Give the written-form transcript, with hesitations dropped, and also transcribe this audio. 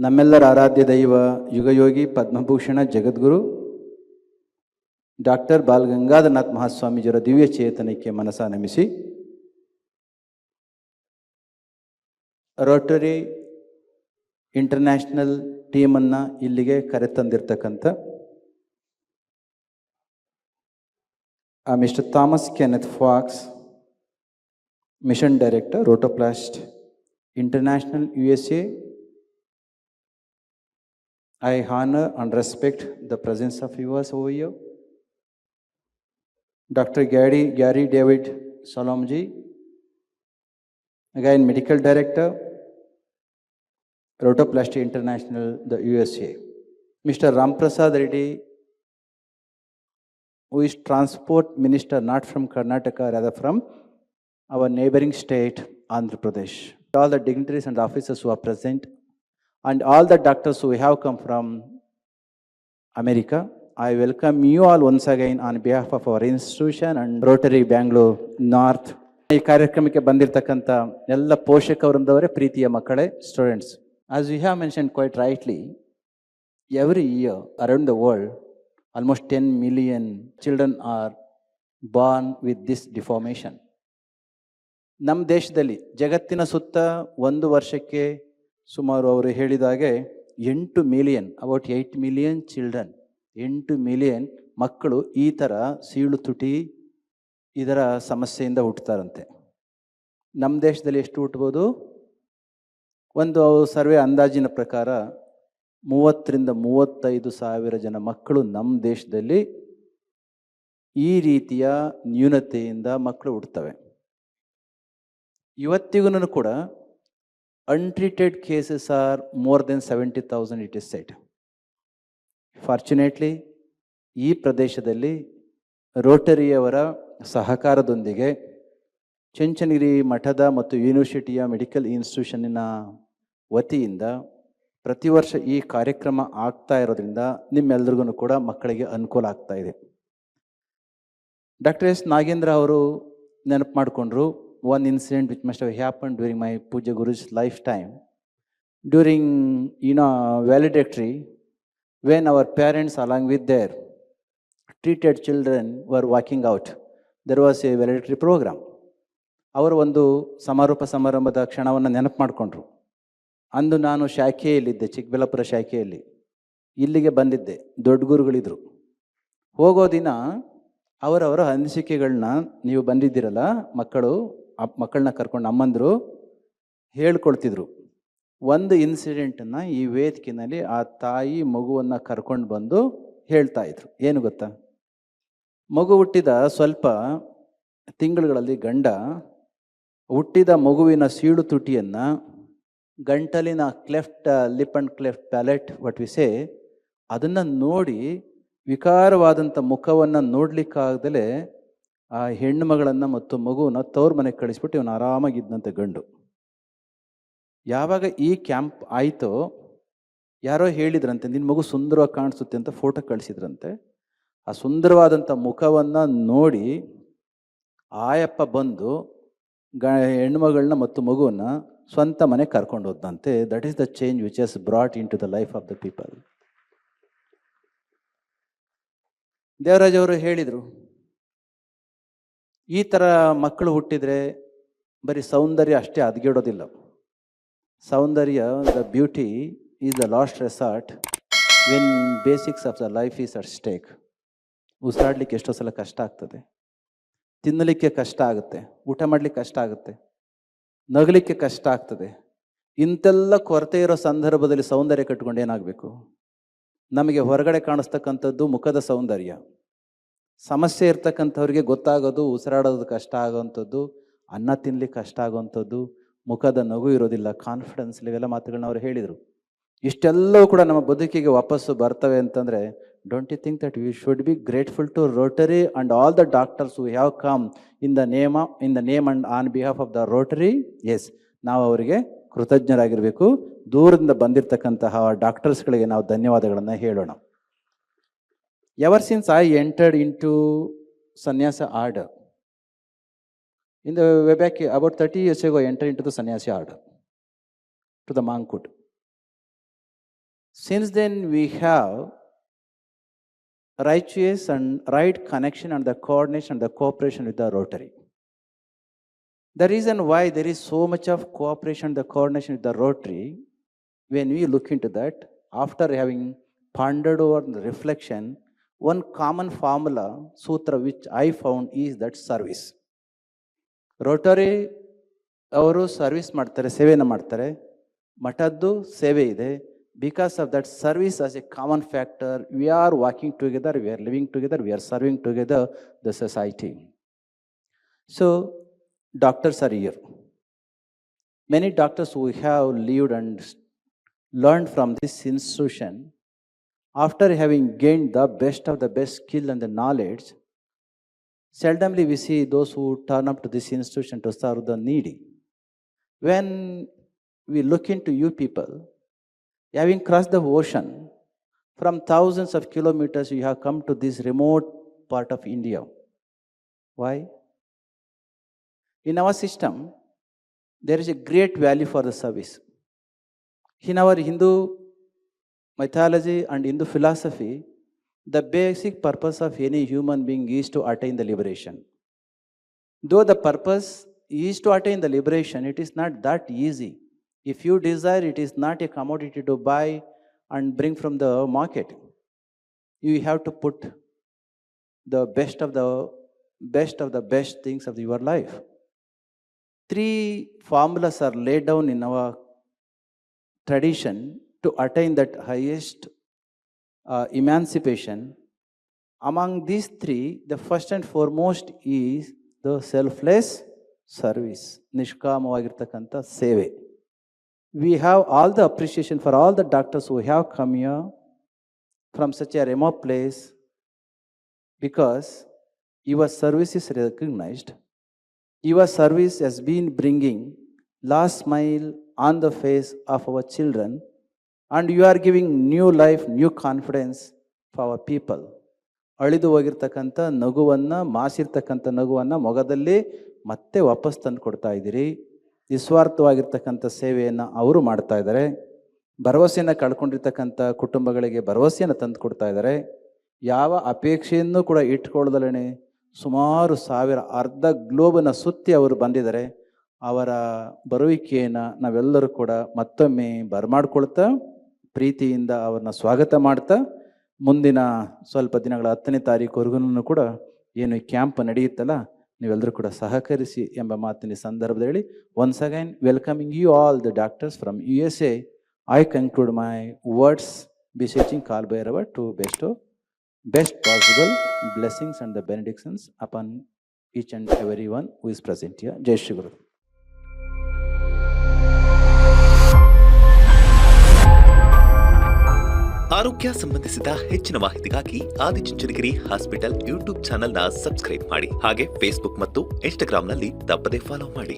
ನಮ್ಮೆಲ್ಲರ ಆರಾಧ್ಯ ದೈವ ಯುಗಯೋಗಿ ಪದ್ಮಭೂಷಣ ಜಗದ್ಗುರು ಡಾಕ್ಟರ್ ಬಾಲ್ ಗಂಗಾಧರನಾಥ್ ಮಹಾಸ್ವಾಮೀಜಿಯವರ ದಿವ್ಯ ಚೇತನಕ್ಕೆ ಮನಸ ನಮಿಸಿ ರೋಟರಿ ಇಂಟರ್ನ್ಯಾಷನಲ್ ಟೀಮನ್ನು ಇಲ್ಲಿಗೆ ಕರೆತಂದಿರ್ತಕ್ಕಂಥ mister Thomas Kenneth Fox, mission director, Rotoplast International USA. I honor and respect the presence of viewers over here. Dr. Gary David Solomji, again Medical Director, Rotoplasty International, the USA. Mr. Ramprasad Reddy, who is Transport Minister, not from Karnataka, rather from our neighboring state, Andhra Pradesh. All the dignitaries and officers who are present, and all the doctors who have come from America, I welcome you all once again on behalf of our institution and Rotary Bangalore North. ಈ ಕಾರ್ಯಕ್ರಮಕ್ಕೆ ಬಂದಿರತಕ್ಕಂಥ ಎಲ್ಲ ಪೋಷಕವೃಂದವರೇ, ಪ್ರೀತಿಯ ಮಕ್ಕಳೇ, students. As we have mentioned quite rightly, every year around the world, almost 10 million children are born with this deformation. ನಮ್ಮ ದೇಶದಲ್ಲಿ ಜಗತ್ತಿನ ಸುತ್ತ ಒಂದು ವರ್ಷಕ್ಕೆ ಸುಮಾರು ಅವರು ಹೇಳಿದಾಗೆ 8 million, about 8 million children, 8 million ಮಕ್ಕಳು ಈ ಥರ ಸೀಳು ತುಟಿ ಇದರ ಸಮಸ್ಯೆಯಿಂದ ಹುಟ್ಟುತ್ತಾರಂತೆ. ನಮ್ಮ ದೇಶದಲ್ಲಿ ಎಷ್ಟು ಹುಟ್ಟಬಹುದು? ಒಂದು ಸರ್ವೆ ಅಂದಾಜಿನ ಪ್ರಕಾರ 30,000 to 35,000 ಜನ ಮಕ್ಕಳು ನಮ್ಮ ದೇಶದಲ್ಲಿ ಈ ರೀತಿಯ ನ್ಯೂನತೆಯಿಂದ ಮಕ್ಕಳು ಹುಟ್ಟುತ್ತವೆ. ಇವತ್ತಿಗೂ ಕೂಡ untreated cases are more than 70,000, it is said. Fortunately, ಈ ಪ್ರದೇಶದಲ್ಲಿ ರೋಟರಿಯವರ ಸಹಕಾರದೊಂದಿಗೆ ಚುಂಚನಗಿರಿ ಮಠದ ಮತ್ತು ಯೂನಿವರ್ಸಿಟಿಯ ಮೆಡಿಕಲ್ ಇನ್ಸ್ಟಿಟ್ಯೂಷನ್ನಿನ ವತಿಯಿಂದ ಪ್ರತಿ ವರ್ಷ ಈ ಕಾರ್ಯಕ್ರಮ ಆಗ್ತಾ ಇರೋದ್ರಿಂದ ನಿಮ್ಮೆಲ್ರಿಗೂ ಕೂಡ ಮಕ್ಕಳಿಗೆ ಅನುಕೂಲ ಆಗ್ತಾ ಇದೆ. ಡಾಕ್ಟರ್ ಎಸ್ ನಾಗೇಂದ್ರ ಅವರು ನೆನಪು ಮಾಡಿಕೊಂಡ್ರು one incident which must have happened during my Puja Guru's lifetime. During, valedictory, when our parents along with their treated children were walking out, there was a valedictory program. ಅವರು ಒಂದು ಸಮಾರೋಪ ಸಮಾರಂಭದ ಕ್ಷಣವನ್ನು ನೆನಪು ಮಾಡಿಕೊಂಡ್ರು. ಅಂದು ನಾನು ಶಾಖೆಯಲ್ಲಿದ್ದೆ, ಚಿಕ್ಕಬಳ್ಳಾಪುರ ಶಾಖೆಯಲ್ಲಿ. ಇಲ್ಲಿಗೆ ಬಂದಿದ್ದೆ, ದೊಡ್ಡ ಗುರುಗಳಿದ್ರು. ಹೋಗೋ ದಿನ ಅವರವರ ಅನಿಸಿಕೆಗಳನ್ನ, ನೀವು ಬಂದಿದ್ದೀರಲ್ಲ ಮಕ್ಕಳನ್ನ ಕರ್ಕೊಂಡು ಅಮ್ಮಂದರು ಹೇಳ್ಕೊಳ್ತಿದ್ರು. ಒಂದು ಇನ್ಸಿಡೆಂಟನ್ನು ಈ ವೇದಿಕೆಯಲ್ಲಿ ಆ ತಾಯಿ ಮಗುವನ್ನು ಕರ್ಕೊಂಡು ಬಂದು ಹೇಳ್ತಾ ಇದ್ರು. ಏನು ಗೊತ್ತಾ? ಮಗು ಹುಟ್ಟಿದ ಸ್ವಲ್ಪ ತಿಂಗಳುಗಳಲ್ಲಿ ಗಂಡ ಹುಟ್ಟಿದ ಮಗುವಿನ ಸೀಳು ತುಟಿಯನ್ನು ಗಂಟಲಿನ cleft lip and cleft palate what we say, ಅದನ್ನು ನೋಡಿ ವಿಕಾರವಾದಂಥ ಮುಖವನ್ನು ನೋಡ್ಲಿಕ್ಕಾಗದಲೇ ಆ ಹೆಣ್ಣು ಮಗಳನ್ನು ಮತ್ತು ಮಗುವನ್ನ ತವ್ರ ಮನೆಗೆ ಕಳಿಸ್ಬಿಟ್ಟು ಇವನು ಆರಾಮಾಗಿದ್ದಂತೆ ಗಂಡು. ಯಾವಾಗ ಈ ಕ್ಯಾಂಪ್ ಆಯಿತೋ, ಯಾರೋ ಹೇಳಿದ್ರಂತೆ ನಿನ್ನ ಮಗು ಸುಂದರವಾಗಿ ಕಾಣಿಸುತ್ತೆ ಅಂತ ಫೋಟೋ ಕಳಿಸಿದ್ರಂತೆ. ಆ ಸುಂದರವಾದಂಥ ಮುಖವನ್ನು ನೋಡಿ ಆಯಪ್ಪ ಬಂದು ಹೆಣ್ಮಗಳನ್ನ ಮತ್ತು ಮಗುವನ್ನು ಸ್ವಂತ ಮನೆಗೆ ಕರ್ಕೊಂಡು ಹೋದಂತೆ. That is the change which has brought into the life of the people. Devaraj ಅವರು ಹೇಳಿದರು, ಈ ಥರ ಮಕ್ಕಳು ಹುಟ್ಟಿದರೆ ಬರೀ ಸೌಂದರ್ಯ ಅಷ್ಟೇ ಹದಗೆಡೋದಿಲ್ಲ. ಸೌಂದರ್ಯ, the beauty is the last resort when basics of the life is at stake. ಉಸಿರಾಡ್ಲಿಕ್ಕೆ ಎಷ್ಟೋ ಸಲ ಕಷ್ಟ ಆಗ್ತದೆ, ತಿನ್ನಲಿಕ್ಕೆ ಕಷ್ಟ ಆಗುತ್ತೆ, ಊಟ ಮಾಡಲಿಕ್ಕೆ ಕಷ್ಟ ಆಗುತ್ತೆ, ನಗಲಿಕ್ಕೆ ಕಷ್ಟ ಆಗ್ತದೆ. ಇಂತೆಲ್ಲ ಕೊರತೆ ಇರೋ ಸಂದರ್ಭದಲ್ಲಿ ಸೌಂದರ್ಯ ಕಟ್ಕೊಂಡು ಏನಾಗಬೇಕು? ನಮಗೆ ಹೊರಗಡೆ ಕಾಣಿಸ್ತಕ್ಕಂಥದ್ದು ಮುಖದ ಸೌಂದರ್ಯ. ಸಮಸ್ಯೆ ಇರ್ತಕ್ಕಂಥವ್ರಿಗೆ ಗೊತ್ತಾಗೋದು ಉಸಿರಾಡೋದು ಕಷ್ಟ ಆಗೋವಂಥದ್ದು, ಅನ್ನ ತಿನ್ಲಿಕ್ಕೆ ಕಷ್ಟ ಆಗೋವಂಥದ್ದು, ಮುಖದ ನಗು ಇರೋದಿಲ್ಲ, ಕಾನ್ಫಿಡೆನ್ಸ್, ಇವೆಲ್ಲ ಮಾತುಗಳನ್ನ ಅವರು ಹೇಳಿದರು. ಇಷ್ಟೆಲ್ಲವೂ ಕೂಡ ನಮ್ಮ ಬದುಕಿಗೆ ವಾಪಸ್ಸು ಬರ್ತವೆ ಅಂತಂದರೆ, don't you think that we should be grateful to Rotary and all the doctors who have come in the name and on behalf of the Rotary? Yes, ನಾವು ಅವರಿಗೆ ಕೃತಜ್ಞರಾಗಿರಬೇಕು. ದೂರದಿಂದ ಬಂದಿರತಕ್ಕಂತಹ ಡಾಕ್ಟರ್ಸ್ಗಳಿಗೆ ನಾವು ಧನ್ಯವಾದಗಳನ್ನು ಹೇಳೋಣ. Ever since I entered into sannyasa order, in the way back about 30 years ago, I entered into the sannyasa order to the monkhood. Since then, we have righteous and right connection and the coordination and the cooperation with the Rotary. The reason why there is so much of cooperation, the coordination with the Rotary, when we look into that, after having pondered over the reflection, one common formula, sutra, which I found is that service. Rotary ಅವರು service ಮಾಡ್ತಾರೆ, ಸೇವೆನ ಮಾಡ್ತಾರೆ. ಮಠದ್ದು ಸೇವೆ ಇದೆ. Because of that service as a common factor, we are working together, we are living together, we are serving together the society. So, doctors are here. Many doctors who have lived and learned from this institution, after having gained the best of the best skill and the knowledge, seldomly we see those who turn up to this institution to serve the needy. When we look into you people, having crossed the ocean, from thousands of kilometers you have come to this remote part of India. Why? In our system, there is a great value for the service. In our Hindu mythology and Hindu philosophy, the basic purpose of any human being is to attain the liberation. Though the purpose is to attain the liberation, it is not that easy. If you desire, it is not a commodity to buy and bring from the market. You have to put the best of the best things of your life. 3 formulas are laid down in our tradition to attain that highest emancipation. Among these 3, the first and foremost is the selfless service, ನಿಷ್ಕಾಮವಾಗಿರ್ತಕ್ಕಂಥ ಸೇವೆ. We have all the appreciation for all the doctors who have come here from such a remote place, because your service is recognized. Your service has been bringing last smile on the face of our children, and you are giving new life, new confidence for our people. ಅಳಿದು ಹೋಗಿರ್ತಕ್ಕಂಥ ನಗುವನ್ನು, ಮಾಸಿರ್ತಕ್ಕಂಥ ನಗುವನ್ನು ಮೊಗದಲ್ಲಿ ಮತ್ತೆ ವಾಪಸ್ ತಂದು ಕೊಡ್ತಾ ಇದ್ದೀರಿ. ನಿಸ್ವಾರ್ಥವಾಗಿರ್ತಕ್ಕಂಥ ಸೇವೆಯನ್ನು ಅವರು ಮಾಡ್ತಾ ಇದ್ದಾರೆ. ಭರವಸೆಯನ್ನು ಕಳ್ಕೊಂಡಿರ್ತಕ್ಕಂಥ ಕುಟುಂಬಗಳಿಗೆ ಭರವಸೆಯನ್ನು ತಂದು ಕೊಡ್ತಾ ಇದ್ದಾರೆ. ಯಾವ ಅಪೇಕ್ಷೆಯನ್ನು ಕೂಡ ಇಟ್ಕೊಳ್ಳದಲೇ ಸುಮಾರು 1000 ಅರ್ಧ ಗ್ಲೋಬನ್ನು ಸುತ್ತಿ ಅವರು ಬಂದಿದ್ದಾರೆ. ಅವರ ಬರುವಿಕೆಯನ್ನು ನಾವೆಲ್ಲರೂ ಕೂಡ ಮತ್ತೊಮ್ಮೆ ಬರಮಾಡ್ಕೊಳ್ತಾ ಪ್ರೀತಿಯಿಂದ ಅವ್ರನ್ನ ಸ್ವಾಗತ ಮಾಡ್ತಾ, ಮುಂದಿನ ಸ್ವಲ್ಪ ದಿನಗಳ 10ನೇ ತಾರೀಕುವರೆಗೂ ಕೂಡ ಏನು ಈ ಕ್ಯಾಂಪ್ ನಡೆಯುತ್ತಲ್ಲ, ನೀವೆಲ್ಲರೂ ಕೂಡ ಸಹಕರಿಸಿ ಎಂಬ ಮಾತಿನ ಸಂದರ್ಭದಲ್ಲಿ once again welcoming you all the doctors from USA, I conclude my words beseeching Kal Bhairava to bestow best possible blessings and the benedictions upon each and everyone who is present here. Jai Shri Guru. ಆರೋಗ್ಯ ಸಂಬಂಧಿಸಿದ ಹೆಚ್ಚಿನ ಮಾಹಿತಿಗಾಗಿ Adichunchanagiri hospital YouTube ಚಾನೆಲ್ನ subscribe ಮಾಡಿ. ಹಾಗೆ Facebook ಮತ್ತು ಇನ್ಸ್ಟಾಗ್ರಾಂನಲ್ಲಿ ತಪ್ಪದೇ follow ಮಾಡಿ.